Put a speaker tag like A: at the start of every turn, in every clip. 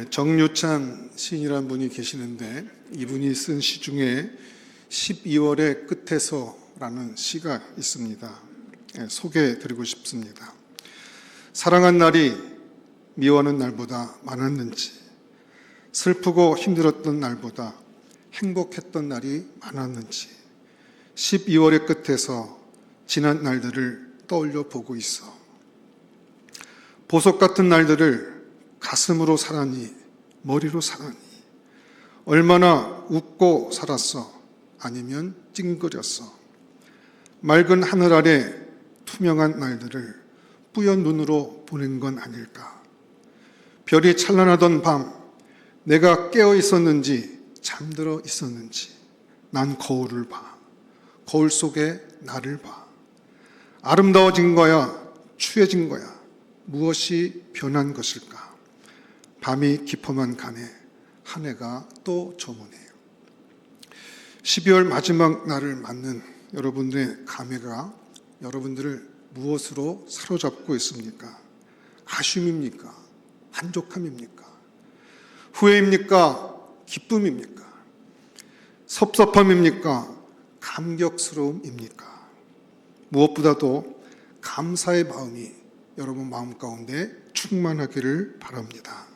A: 정유찬 시인이라는 분이 계시는데 이분이 쓴 시 중에 12월의 끝에서라는 시가 있습니다. 소개해드리고 싶습니다. 사랑한 날이 미워하는 날보다 많았는지, 슬프고 힘들었던 날보다 행복했던 날이 많았는지 12월의 끝에서 지난 날들을 떠올려 보고 있어. 보석 같은 날들을 가슴으로 살았니, 머리로 살았니? 얼마나 웃고 살았어? 아니면 찡그렸어? 맑은 하늘 아래 투명한 날들을 뿌연 눈으로 보낸 건 아닐까? 별이 찬란하던 밤, 내가 깨어 있었는지 잠들어 있었는지 난 거울을 봐. 거울 속에 나를 봐. 아름다워진 거야? 추해진 거야? 무엇이 변한 것일까? 밤이 깊어만 가네. 한 해가 또 저무네요. 12월 마지막 날을 맞는 여러분들의 감회가 여러분들을 무엇으로 사로잡고 있습니까? 아쉬움입니까? 만족함입니까? 후회입니까? 기쁨입니까? 섭섭함입니까? 감격스러움입니까? 무엇보다도 감사의 마음이 여러분 마음 가운데 충만하기를 바랍니다.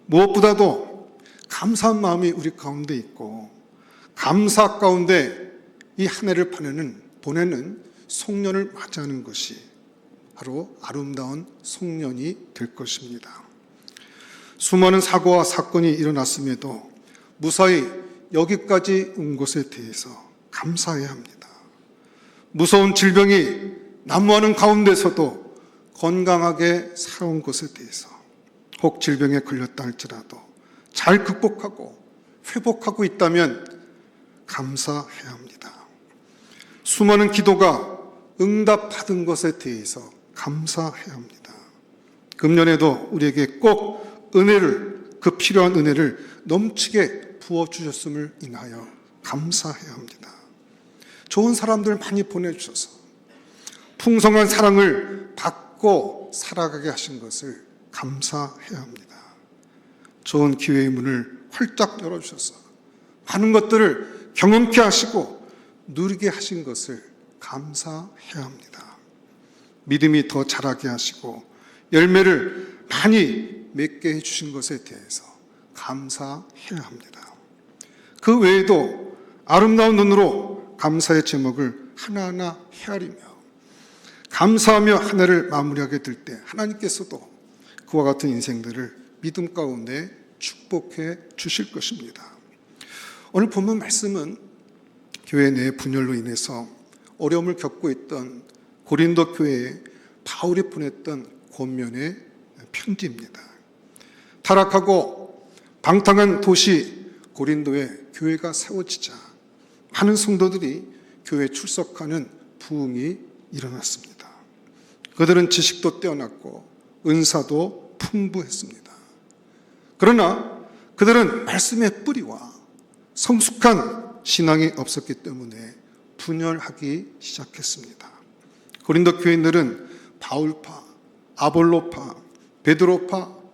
A: 무엇보다도 감사한 마음이 우리 가운데 있고 감사 가운데 이 한 해를 보내는 송년을 맞이하는 것이 바로 아름다운 송년이 될 것입니다. 수많은 사고와 사건이 일어났음에도 무사히 여기까지 온 것에 대해서 감사해야 합니다. 무서운 질병이 난무하는 가운데서도 건강하게 살아온 것에 대해서 혹 질병에 걸렸다 할지라도 잘 극복하고 회복하고 있다면 감사해야 합니다. 수많은 기도가 응답받은 것에 대해서 감사해야 합니다. 금년에도 우리에게 꼭 그 필요한 은혜를 넘치게 부어주셨음을 인하여 감사해야 합니다. 좋은 사람들 많이 보내주셔서 풍성한 사랑을 받고 살아가게 하신 것을 감사해야 합니다. 좋은 기회의 문을 활짝 열어주셔서 많은 것들을 경험케 하시고 누리게 하신 것을 감사해야 합니다. 믿음이 더 자라게 하시고 열매를 많이 맺게 해주신 것에 대해서 감사해야 합니다. 그 외에도 아름다운 눈으로 감사의 제목을 하나하나 헤아리며 감사하며 한 해를 마무리하게 될 때 하나님께서도 그와 같은 인생들을 믿음 가운데 축복해 주실 것입니다. 오늘 본문 말씀은 교회 내 분열로 인해서 어려움을 겪고 있던 고린도 교회에 바울이 보냈던 권면의 편지입니다. 타락하고 방탕한 도시 고린도에 교회가 세워지자 많은 성도들이 교회에 출석하는 부흥이 일어났습니다. 그들은 지식도 뛰어났고 은사도 풍부했습니다. 그러나 그들은 말씀의 뿌리와 성숙한 신앙이 없었기 때문에 분열하기 시작했습니다. 고린도 교인들은 바울파, 아볼로파, 베드로파,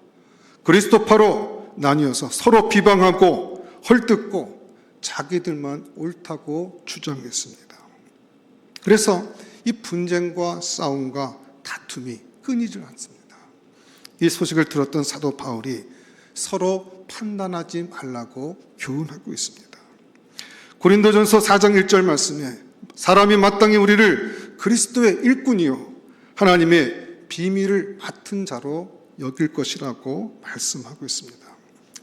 A: 그리스도파로 나뉘어서 서로 비방하고 헐뜯고 자기들만 옳다고 주장했습니다. 그래서 이 분쟁과 싸움과 다툼이 끊이질 않습니다. 이 소식을 들었던 사도 바울이 서로 판단하지 말라고 교훈하고 있습니다. 고린도전서 4장 1절 말씀에 사람이 마땅히 우리를 그리스도의 일꾼이요 하나님의 비밀을 맡은 자로 여길 것이라고 말씀하고 있습니다.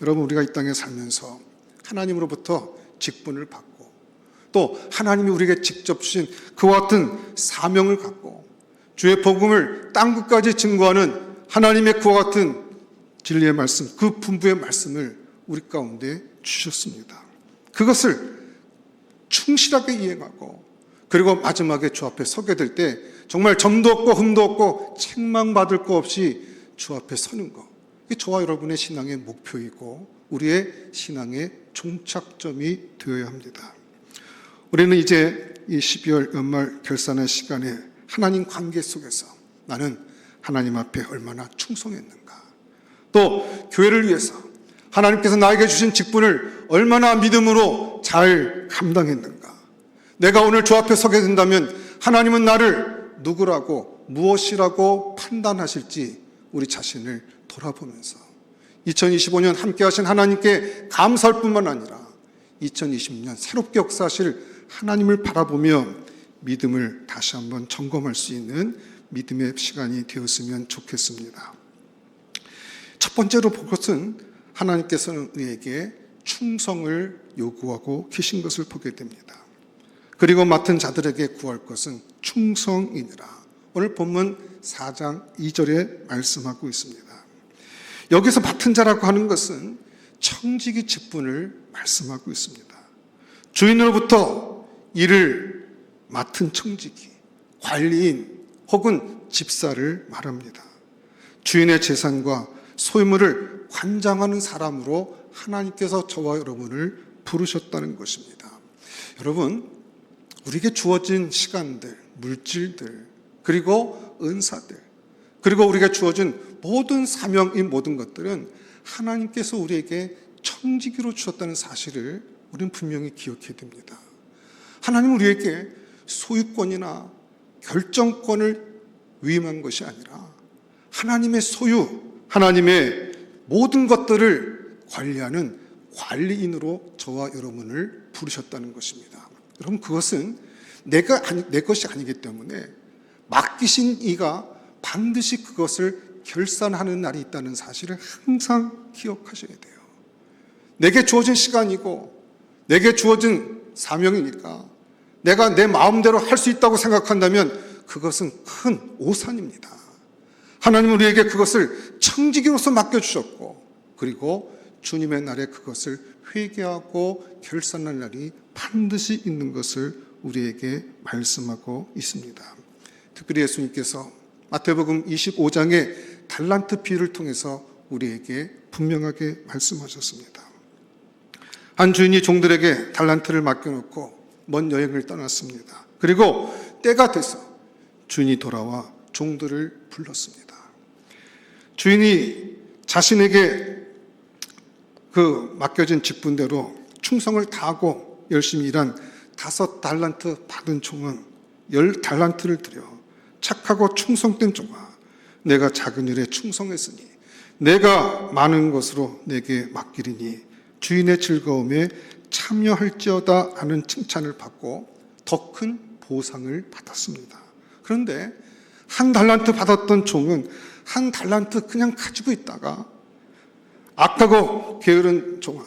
A: 여러분, 우리가 이 땅에 살면서 하나님으로부터 직분을 받고 또 하나님이 우리에게 직접 주신 그와 같은 사명을 갖고 주의 복음을 땅끝까지 증거하는 하나님의 그와 같은 진리의 말씀, 그 분부의 말씀을 우리 가운데 주셨습니다. 그것을 충실하게 이행하고 그리고 마지막에 주 앞에 서게 될 때 정말 점도 없고 흠도 없고 책망받을 거 없이 주 앞에 서는 것, 이게 저와 여러분의 신앙의 목표이고 우리의 신앙의 종착점이 되어야 합니다. 우리는 이제 이 12월 연말 결산의 시간에 하나님 관계 속에서 나는 하나님 앞에 얼마나 충성했는가, 또 교회를 위해서 하나님께서 나에게 주신 직분을 얼마나 믿음으로 잘 감당했는가. 내가 오늘 주 앞에 서게 된다면 하나님은 나를 누구라고 무엇이라고 판단하실지 우리 자신을 돌아보면서 2025년 함께 하신 하나님께 감사할 뿐만 아니라 2020년 새롭게 역사하실 하나님을 바라보며 믿음을 다시 한번 점검할 수 있는 믿음의 시간이 되었으면 좋겠습니다. 첫 번째로 볼 것은 하나님께서는 우리에게 충성을 요구하고 계신 것을 보게 됩니다. 그리고 맡은 자들에게 구할 것은 충성이니라. 오늘 본문 4장 2절에 말씀하고 있습니다. 여기서 맡은 자라고 하는 것은 청지기 직분을 말씀하고 있습니다. 주인으로부터 일을 맡은 청지기, 관리인 혹은 집사를 말합니다. 주인의 재산과 소유물을 관장하는 사람으로 하나님께서 저와 여러분을 부르셨다는 것입니다. 여러분, 우리에게 주어진 시간들, 물질들, 그리고 은사들, 그리고 우리에게 주어진 모든 사명, 이 모든 것들은 하나님께서 우리에게 청지기로 주셨다는 사실을 우리는 분명히 기억해야 됩니다. 하나님은 우리에게 소유권이나 결정권을 위임한 것이 아니라 하나님의 소유, 하나님의 모든 것들을 관리하는 관리인으로 저와 여러분을 부르셨다는 것입니다. 여러분, 그것은 내 것이 아니기 때문에 맡기신 이가 반드시 그것을 결산하는 날이 있다는 사실을 항상 기억하셔야 돼요. 내게 주어진 시간이고 내게 주어진 사명이니까 내가 내 마음대로 할 수 있다고 생각한다면 그것은 큰 오산입니다. 하나님은 우리에게 그것을 청지기로서 맡겨주셨고, 그리고 주님의 날에 그것을 회개하고 결산할 날이 반드시 있는 것을 우리에게 말씀하고 있습니다. 특별히 예수님께서 마태복음 25장의 달란트 비유를 통해서 우리에게 분명하게 말씀하셨습니다. 한 주인이 종들에게 달란트를 맡겨놓고 먼 여행을 떠났습니다. 그리고 때가 돼서 주인이 돌아와 종들을 불렀습니다. 주인이 자신에게 그 맡겨진 직분대로 충성을 다하고 열심히 일한 5달란트 받은 종은 10달란트를 드려 착하고 충성된 종아, 내가 작은 일에 충성했으니 내가 많은 것으로 내게 맡기리니 주인의 즐거움에 참여할지어다 하는 칭찬을 받고 더 큰 보상을 받았습니다. 그런데 1달란트 받았던 종은 1달란트 그냥 가지고 있다가 악하고 게으른 종아,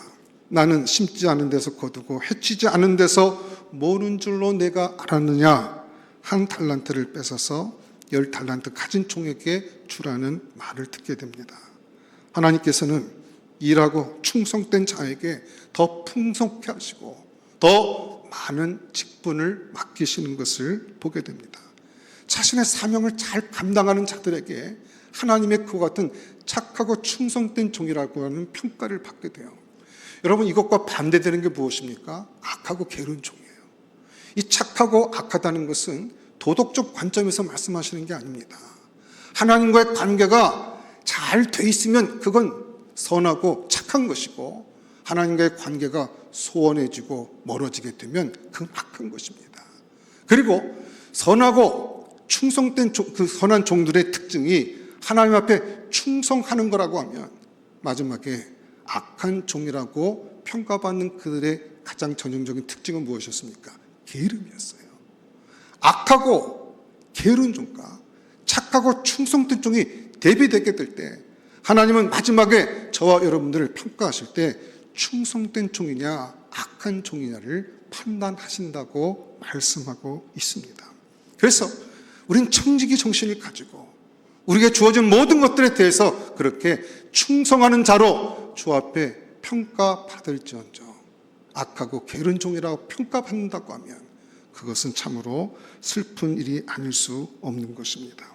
A: 나는 심지 않은 데서 거두고 해치지 않은 데서 모는 줄로 내가 알았느냐, 1달란트를 뺏어서 10달란트 가진 종에게 주라는 말을 듣게 됩니다. 하나님께서는 일하고 충성된 자에게 더 풍성케 하시고 더 많은 직분을 맡기시는 것을 보게 됩니다. 자신의 사명을 잘 감당하는 자들에게 하나님의 그와 같은 착하고 충성된 종이라고 하는 평가를 받게 돼요. 여러분, 이것과 반대되는 게 무엇입니까? 악하고 게으른 종이에요. 이 착하고 악하다는 것은 도덕적 관점에서 말씀하시는 게 아닙니다. 하나님과의 관계가 잘 돼 있으면 그건 선하고 착한 것이고, 하나님과의 관계가 소원해지고 멀어지게 되면 그건 악한 것입니다. 그리고 선하고 충성된 그 선한 종들의 특징이 하나님 앞에 충성하는 거라고 하면 마지막에 악한 종이라고 평가받는 그들의 가장 전형적인 특징은 무엇이었습니까? 게으름이었어요. 악하고 게으른 종과 착하고 충성된 종이 대비되게 될 때 하나님은 마지막에 저와 여러분들을 평가하실 때 충성된 종이냐 악한 종이냐를 판단하신다고 말씀하고 있습니다. 그래서 우린 청지기 정신을 가지고 우리에게 주어진 모든 것들에 대해서 그렇게 충성하는 자로 주 앞에 평가받을지언정 악하고 게으른 종이라고 평가받는다고 하면 그것은 참으로 슬픈 일이 아닐 수 없는 것입니다.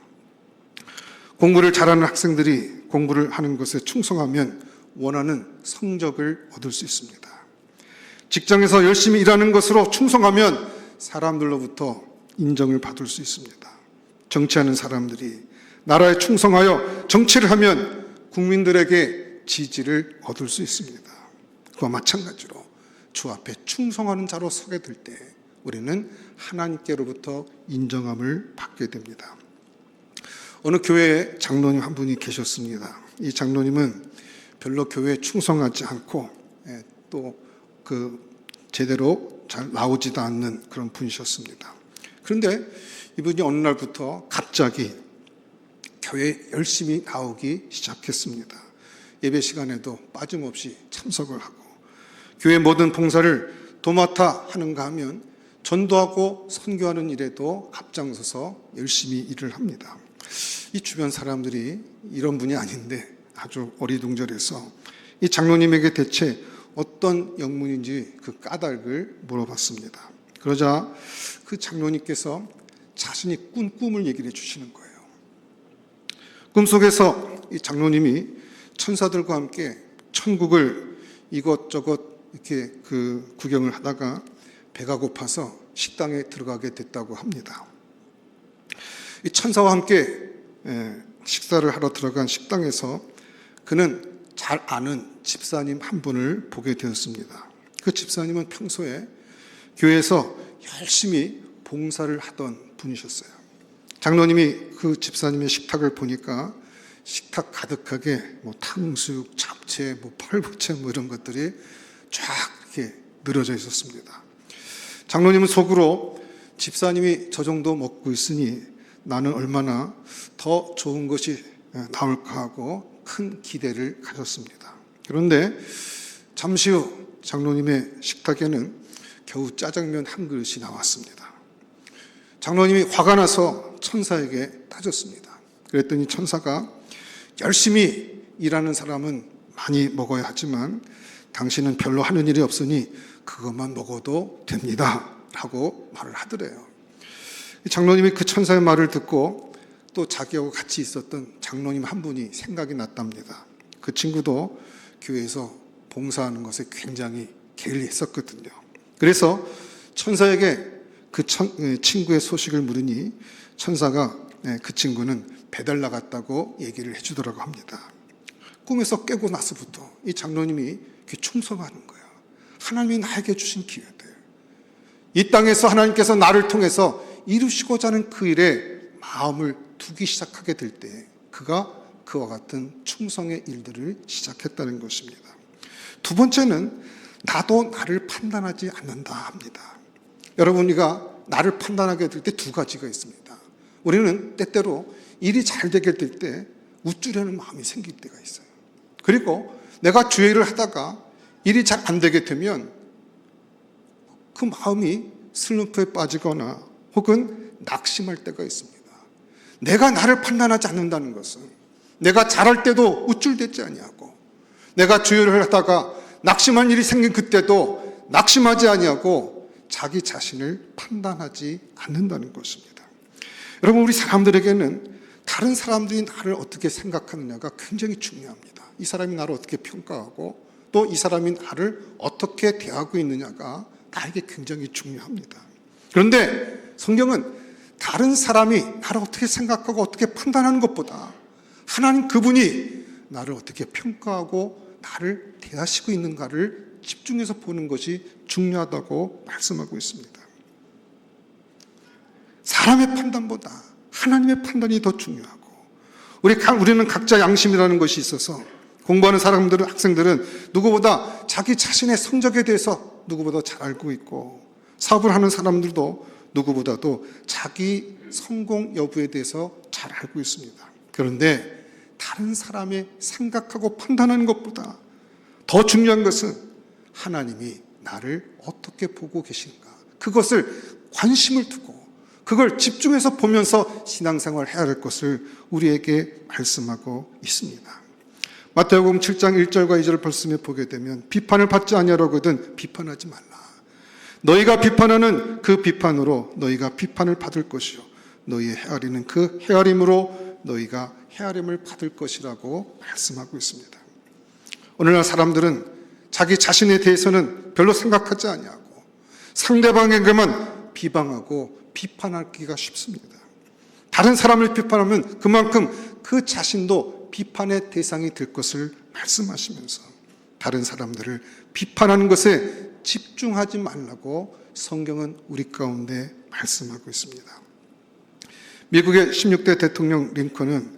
A: 공부를 잘하는 학생들이 공부를 하는 것에 충성하면 원하는 성적을 얻을 수 있습니다. 직장에서 열심히 일하는 것으로 충성하면 사람들로부터 인정을 받을 수 있습니다. 정치하는 사람들이 나라에 충성하여 정치를 하면 국민들에게 지지를 얻을 수 있습니다. 그와 마찬가지로 주 앞에 충성하는 자로 서게 될 때 우리는 하나님께로부터 인정함을 받게 됩니다. 어느 교회에 장로님 한 분이 계셨습니다. 이 장로님은 별로 교회에 충성하지 않고 또 제대로 잘 나오지도 않는 그런 분이셨습니다. 그런데 이분이 어느 날부터 갑자기 교회에 열심히 나오기 시작했습니다. 예배 시간에도 빠짐없이 참석을 하고 교회 모든 봉사를 도맡아 하는가 하면 전도하고 선교하는 일에도 앞장서서 열심히 일을 합니다. 이 주변 사람들이 이런 분이 아닌데 아주 어리둥절해서 이 장로님에게 대체 어떤 영문인지 그 까닭을 물어봤습니다. 그러자 그 장로님께서 자신이 꾼 꿈을 얘기를 해주시는 거예요. 꿈속에서 이 장로님이 천사들과 함께 천국을 이것저것 이렇게 구경을 하다가 배가 고파서 식당에 들어가게 됐다고 합니다. 이 천사와 함께 식사를 하러 들어간 식당에서 그는 잘 아는 집사님 한 분을 보게 되었습니다. 그 집사님은 평소에 교회에서 열심히 봉사를 하던 분이셨어요. 장로님이 그 집사님의 식탁을 보니까 식탁 가득하게 탕수육, 잡채, 펄부채 이런 것들이 쫙 이렇게 늘어져 있었습니다. 장로님은 속으로 집사님이 저 정도 먹고 있으니 나는 얼마나 더 좋은 것이 나올까 하고 큰 기대를 가졌습니다. 그런데 잠시 후 장로님의 식탁에는 겨우 짜장면 한 그릇이 나왔습니다. 장로님이 화가 나서 천사에게 따졌습니다. 그랬더니 천사가 열심히 일하는 사람은 많이 먹어야 하지만 당신은 별로 하는 일이 없으니 그것만 먹어도 됩니다 라고 말을 하더래요. 장로님이 그 천사의 말을 듣고 또 자기하고 같이 있었던 장로님 한 분이 생각이 났답니다. 그 친구도 교회에서 봉사하는 것에 굉장히 게을리했었거든요. 그래서 천사에게 그 친구의 소식을 물으니 천사가 그 친구는 배달 나갔다고 얘기를 해주더라고 합니다. 꿈에서 깨고 나서부터 이 장로님이 충성하는 거예요. 하나님이 나에게 주신 기회들, 이 땅에서 하나님께서 나를 통해서 이루시고자 하는 그 일에 마음을 두기 시작하게 될 때 그가 그와 같은 충성의 일들을 시작했다는 것입니다. 두 번째는 나도 나를 판단하지 않는다 합니다. 여러분, 우리가 나를 판단하게 될 때 두 가지가 있습니다. 우리는 때때로 일이 잘 되게 될 때 우쭐하는 마음이 생길 때가 있어요. 그리고 내가 주의 일을 하다가 일이 잘 안 되게 되면 그 마음이 슬럼프에 빠지거나 혹은 낙심할 때가 있습니다. 내가 나를 판단하지 않는다는 것은 내가 잘할 때도 우쭐대지 아니하고 내가 주의 일을 하다가 낙심한 일이 생긴 그때도 낙심하지 아니하고 자기 자신을 판단하지 않는다는 것입니다. 여러분, 우리 사람들에게는 다른 사람들이 나를 어떻게 생각하느냐가 굉장히 중요합니다. 이 사람이 나를 어떻게 평가하고 또 이 사람이 나를 어떻게 대하고 있느냐가 나에게 굉장히 중요합니다. 그런데 성경은 다른 사람이 나를 어떻게 생각하고 어떻게 판단하는 것보다 하나님 그분이 나를 어떻게 평가하고 나를 대하시고 있는가를 집중해서 보는 것이 중요하다고 말씀하고 있습니다. 사람의 판단보다 하나님의 판단이 더 중요하고 우리는 각자 양심이라는 것이 있어서 공부하는 사람들은, 학생들은 누구보다 자기 자신의 성적에 대해서 누구보다 잘 알고 있고 사업을 하는 사람들도 누구보다도 자기 성공 여부에 대해서 잘 알고 있습니다. 그런데 다른 사람의 생각하고 판단하는 것보다 더 중요한 것은 하나님이 나를 어떻게 보고 계신가, 그것을 관심을 두고 그걸 집중해서 보면서 신앙생활을 해야 할 것을 우리에게 말씀하고 있습니다. 마태복음 7장 1절과 2절을 말씀해 보게 되면 비판을 받지 아니하려거든 비판하지 말라. 너희가 비판하는 그 비판으로 너희가 비판을 받을 것이요 너희의 헤아리는 그 헤아림으로 너희가 헤아림을 받을 것이라고 말씀하고 있습니다. 오늘날 사람들은 자기 자신에 대해서는 별로 생각하지 아니하고 상대방에게만 비방하고 비판하기가 쉽습니다. 다른 사람을 비판하면 그만큼 그 자신도 또 비판의 대상이 될 것을 말씀하시면서 다른 사람들을 비판하는 것에 집중하지 말라고 성경은 우리 가운데 말씀하고 있습니다. 미국의 16대 대통령 링컨은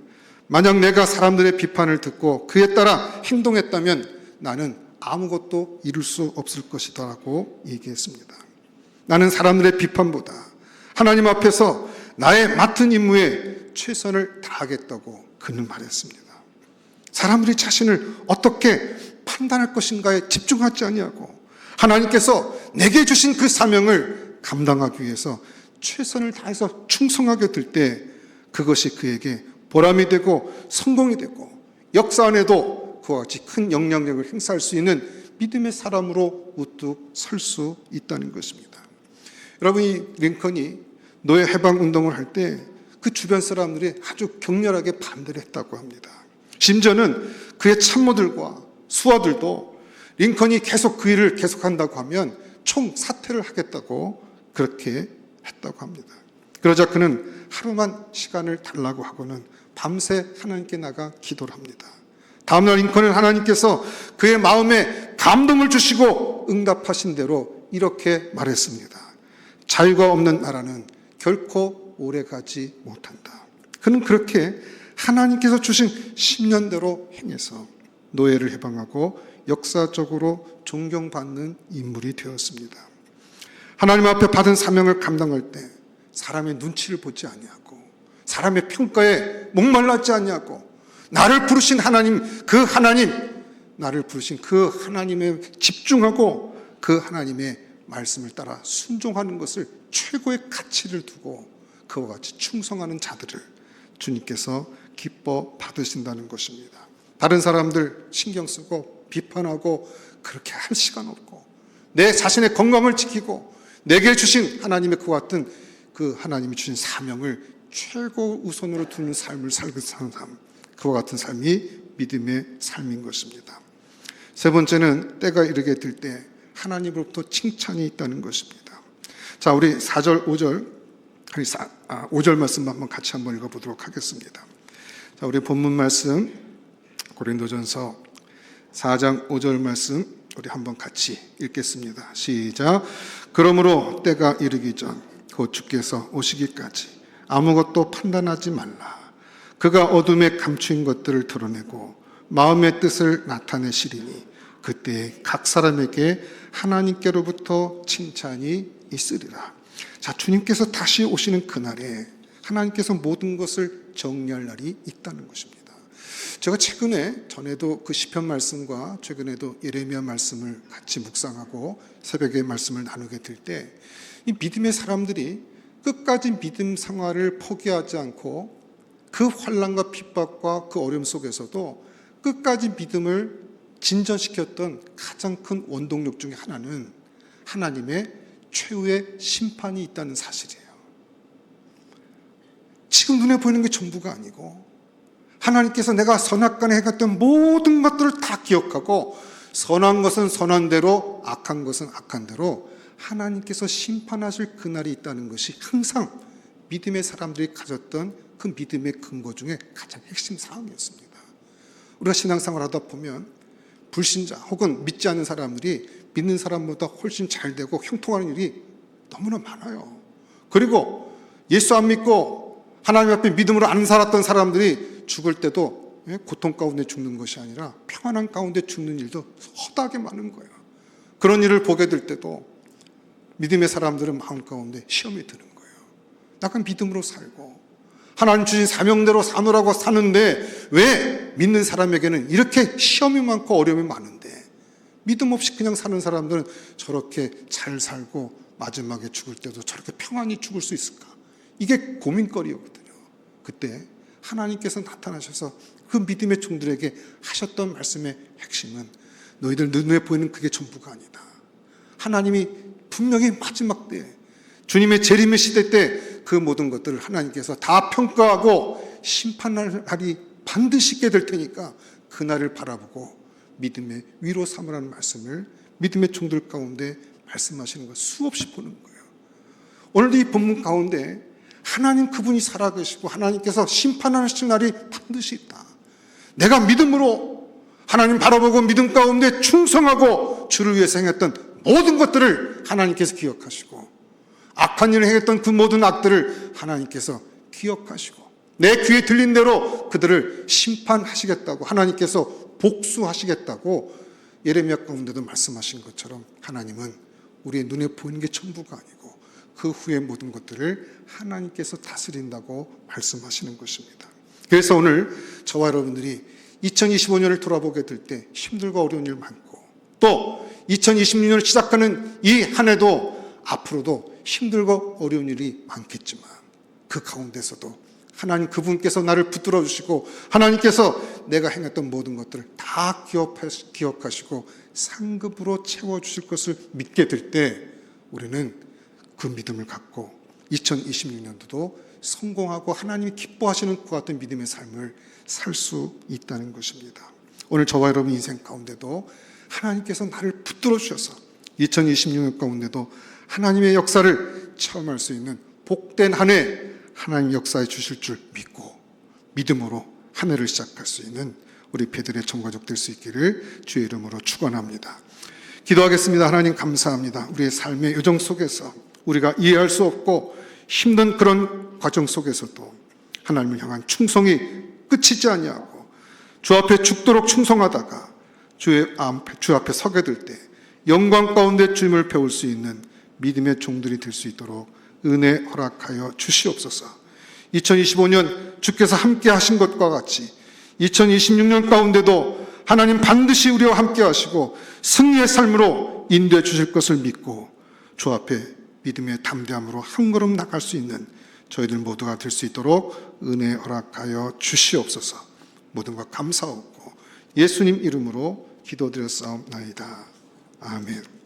A: 만약 내가 사람들의 비판을 듣고 그에 따라 행동했다면 나는 아무것도 이룰 수 없을 것이다 라고 얘기했습니다. 나는 사람들의 비판보다 하나님 앞에서 나의 맡은 임무에 최선을 다하겠다고 그는 말했습니다. 사람들이 자신을 어떻게 판단할 것인가에 집중하지 아니하고 하나님께서 내게 주신 그 사명을 감당하기 위해서 최선을 다해서 충성하게 될 때 그것이 그에게 보람이 되고 성공이 되고 역사 안에도 그와 같이 큰 영향력을 행사할 수 있는 믿음의 사람으로 우뚝 설 수 있다는 것입니다. 여러분, 이 링컨이 노예 해방 운동을 할 때 그 주변 사람들이 아주 격렬하게 반대를 했다고 합니다. 심지어는 그의 참모들과 수하들도 링컨이 계속 그 일을 계속한다고 하면 총사퇴를 하겠다고 그렇게 했다고 합니다. 그러자 그는 하루만 시간을 달라고 하고는 밤새 하나님께 나가 기도를 합니다. 다음날 링컨은 하나님께서 그의 마음에 감동을 주시고 응답하신 대로 이렇게 말했습니다. 자유가 없는 나라는 결코 오래가지 못한다. 그는 그렇게 하나님께서 주신 10년대로 행해서 노예를 해방하고 역사적으로 존경받는 인물이 되었습니다. 하나님 앞에 받은 사명을 감당할 때 사람의 눈치를 보지 아니하고 사람의 평가에 목말랐지 아니하고 나를 부르신 하나님, 나를 부르신 그 하나님에 집중하고 그 하나님의 말씀을 따라 순종하는 것을 최고의 가치를 두고 그와 같이 충성하는 자들을 주님께서 기뻐 받으신다는 것입니다. 다른 사람들 신경 쓰고 비판하고 그렇게 할 시간 없고 내 자신의 건강을 지키고 내게 주신 하나님의 그와 같은 그 하나님이 주신 사명을 최고 우선으로 두는 삶을 살고 사는 삶, 그와 같은 삶이 믿음의 삶인 것입니다. 세 번째는 때가 이르게 될 때 하나님으로부터 칭찬이 있다는 것입니다. 자, 우리 4절, 5절 말씀 같이 한번 읽어보도록 하겠습니다. 자, 우리 본문 말씀 고린도전서 4장 5절 말씀 우리 한번 같이 읽겠습니다. 시작. 그러므로 때가 이르기 전 곧 주께서 오시기까지 아무것도 판단하지 말라. 그가 어둠에 감추인 것들을 드러내고 마음의 뜻을 나타내시리니 그때 각 사람에게 하나님께로부터 칭찬이 있으리라. 자, 주님께서 다시 오시는 그날에 하나님께서 모든 것을 정리할 날이 있다는 것입니다. 제가 전에도 그 시편 말씀과 최근에도 예레미야 말씀을 같이 묵상하고 새벽에 말씀을 나누게 될 때 이 믿음의 사람들이 끝까지 믿음 생활을 포기하지 않고 그 환난과 핍박과 그 어려움 속에서도 끝까지 믿음을 진전시켰던 가장 큰 원동력 중에 하나는 하나님의 최후의 심판이 있다는 사실이에요. 지금 눈에 보이는 게 전부가 아니고 하나님께서 내가 선악간에 행했던 모든 것들을 다 기억하고 선한 것은 선한 대로 악한 것은 악한 대로 하나님께서 심판하실 그날이 있다는 것이 항상 믿음의 사람들이 가졌던 그 믿음의 근거 중에 가장 핵심 사항이었습니다. 우리가 신앙생활 하다 보면 불신자 혹은 믿지 않는 사람들이 믿는 사람보다 훨씬 잘 되고 형통하는 일이 너무나 많아요. 그리고 예수 안 믿고 하나님 앞에 믿음으로 안 살았던 사람들이 죽을 때도 고통 가운데 죽는 것이 아니라 평안한 가운데 죽는 일도 허다하게 많은 거예요. 그런 일을 보게 될 때도 믿음의 사람들은 마음 가운데 시험이 드는 거예요. 약간 믿음으로 살고 하나님 주신 사명대로 사노라고 사는데 왜 믿는 사람에게는 이렇게 시험이 많고 어려움이 많은데 믿음 없이 그냥 사는 사람들은 저렇게 잘 살고 마지막에 죽을 때도 저렇게 평안히 죽을 수 있을까? 이게 고민거리였거든요. 그때 하나님께서 나타나셔서 그 믿음의 종들에게 하셨던 말씀의 핵심은 너희들 눈에 보이는 그게 전부가 아니다. 하나님이 분명히 마지막 때에 주님의 재림의 시대 때 그 모든 것들을 하나님께서 다 평가하고 심판할 날이 반드시 있게 될 테니까 그날을 바라보고 믿음의 위로 삼으라는 말씀을 믿음의 종들 가운데 말씀하시는 걸 수없이 보는 거예요. 오늘도 이 본문 가운데 하나님 그분이 살아계시고 하나님께서 심판하실 날이 반드시 있다. 내가 믿음으로 하나님 바라보고 믿음 가운데 충성하고 주를 위해서 행했던 모든 것들을 하나님께서 기억하시고 악한 일을 행했던 그 모든 악들을 하나님께서 기억하시고 내 귀에 들린 대로 그들을 심판하시겠다고 하나님께서 복수하시겠다고 예레미야 가운데도 말씀하신 것처럼 하나님은 우리의 눈에 보이는 게 전부가 아니고 그 후의 모든 것들을 하나님께서 다스린다고 말씀하시는 것입니다. 그래서 오늘 저와 여러분들이 2025년을 돌아보게 될 때 힘들고 어려운 일 많고 또 2026년을 시작하는 이 한 해도 앞으로도 힘들고 어려운 일이 많겠지만 그 가운데서도 하나님 그분께서 나를 붙들어 주시고 하나님께서 내가 행했던 모든 것들을 다 기억하시고 상급으로 채워주실 것을 믿게 될 때 우리는 그 믿음을 갖고 2026년도도 성공하고 하나님이 기뻐하시는 것 같은 믿음의 삶을 살 수 있다는 것입니다. 오늘 저와 여러분 인생 가운데도 하나님께서 나를 붙들어 주셔서 2026년 가운데도 하나님의 역사를 체험할 수 있는 복된 한 해 하나님 역사해 주실 줄 믿고 믿음으로 한 해를 시작할 수 있는 우리 배들의 전가족 될 수 있기를 주의 이름으로 축원합니다. 기도하겠습니다. 하나님 감사합니다. 우리의 삶의 여정 속에서 우리가 이해할 수 없고 힘든 그런 과정 속에서도 하나님을 향한 충성이 끝이지 아니하고 주 앞에 죽도록 충성하다가 주 앞에 서게 될 때 영광 가운데 주님을 배울 수 있는 믿음의 종들이 될 수 있도록 은혜 허락하여 주시옵소서. 2025년 주께서 함께 하신 것과 같이 2026년 가운데도 하나님 반드시 우리와 함께 하시고 승리의 삶으로 인도해 주실 것을 믿고 주 앞에 믿음의 담대함으로 한 걸음 나갈 수 있는 저희들 모두가 될 수 있도록 은혜 허락하여 주시옵소서. 모든 것 감사하고 예수님 이름으로 기도드렸사옵나이다. 아멘.